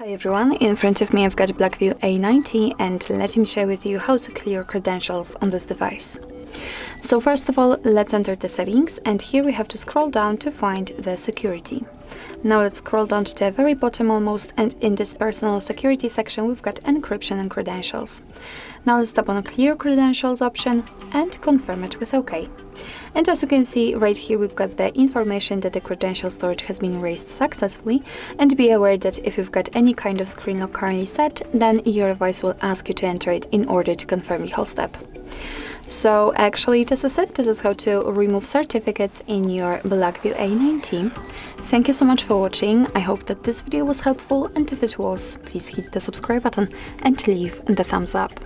Hi everyone, in front of me I've got Blackview A90 and let me share with you how to clear credentials on this device. So first of all, let's enter the settings, and here we have to scroll down to find the security. Now let's scroll down to the very bottom almost, and in this personal security section we've got encryption and credentials. Now let's tap on clear credentials option and confirm it with OK. And as you can see right here, we've got the information that the credential storage has been erased successfully, and be aware that if you've got any kind of screen lock currently set, then your device will ask you to enter it in order to confirm the whole step. So actually this is it. This is how to remove certificates in your Blackview A90. Thank you so much for watching. I hope that this video was helpful, and if it was, please hit the subscribe button and leave the thumbs up.